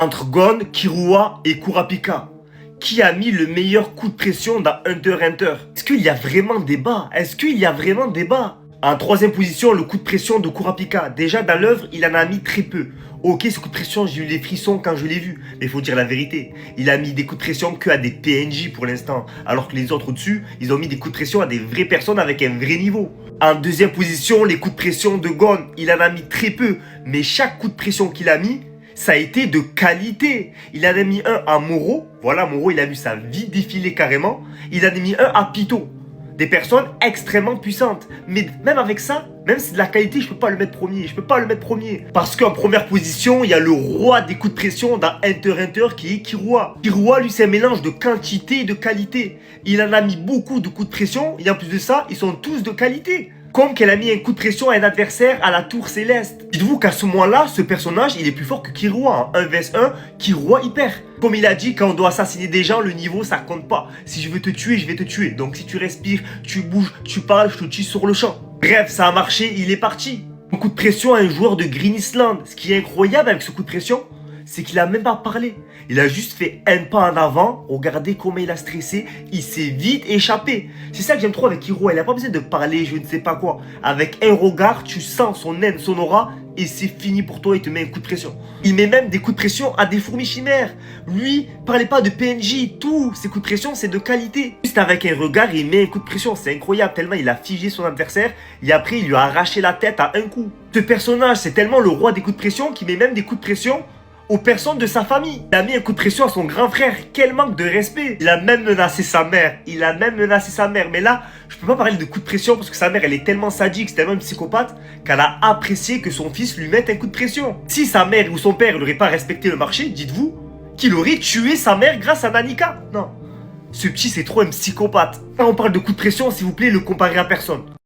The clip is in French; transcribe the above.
Entre Gon, Killua et Kurapika, qui a mis le meilleur coup de pression dans Hunter x Hunter? Est-ce qu'il y a vraiment débat? Est-ce qu'il y a vraiment débat? En troisième position, le coup de pression de Kurapika. Déjà dans l'œuvre, il en a mis très peu. Ok, ce coup de pression, j'ai eu les frissons quand je l'ai vu. Mais il faut dire la vérité. Il a mis des coups de pression que à des PNJ pour l'instant. Alors que les autres au-dessus, ils ont mis des coups de pression à des vraies personnes avec un vrai niveau. En deuxième position, les coups de pression de Gon. Il en a mis très peu. Mais chaque coup de pression qu'il a mis, ça a été de qualité. Il en a mis un à Moro. Voilà, Moro, il a vu sa vie défiler carrément. Il en a mis un à Pito. Des personnes extrêmement puissantes. Mais même avec ça, même si c'est de la qualité, je peux pas le mettre premier. Je peux pas le mettre premier. Parce qu'en première position, il y a le roi des coups de pression dans Hunter x Hunter qui est Killua. Killua, lui, c'est un mélange de quantité et de qualité. Il en a mis beaucoup de coups de pression. Et en plus de ça, ils sont tous de qualité. Comme qu'elle a mis un coup de pression à un adversaire à la tour céleste. Dites-vous qu'à ce moment-là, ce personnage, il est plus fort que Killua. 1 vs 1, Killua, il perd. Comme il a dit, quand on doit assassiner des gens, le niveau, ça compte pas. Si je veux te tuer, je vais te tuer. Donc si tu respires, tu bouges, tu parles, je te tue sur le champ. Bref, ça a marché, il est parti. Un coup de pression à un joueur de Green Island. Ce qui est incroyable avec ce coup de pression, c'est qu'il a même pas parlé. Il a juste fait un pas en avant. Regardez comment il a stressé. Il s'est vite échappé. C'est ça que j'aime trop avec Killua. Il n'a pas besoin de parler, je ne sais pas quoi. Avec un regard, tu sens son haine, son aura. Et c'est fini pour toi, il te met un coup de pression. Il met même des coups de pression à des fourmis chimères. Lui, parlez pas de PNJ, tout. Ses coups de pression, c'est de qualité. Juste avec un regard, il met un coup de pression. C'est incroyable, tellement il a figé son adversaire. Et après, il lui a arraché la tête à un coup. Ce personnage, c'est tellement le roi des coups de pression qu'il met même des coups de pression aux personnes de sa famille. Il a mis un coup de pression à son grand frère. Quel manque de respect. Il a même menacé sa mère. Mais là, je peux pas parler de coup de pression parce que sa mère, elle est tellement sadique, c'est tellement une psychopathe qu'elle a apprécié que son fils lui mette un coup de pression. Si sa mère ou son père n'aurait pas respecté le marché, dites-vous qu'il aurait tué sa mère grâce à Nanika. Non. Ce petit, c'est trop un psychopathe. Quand on parle de coup de pression, s'il vous plaît, le comparez à personne.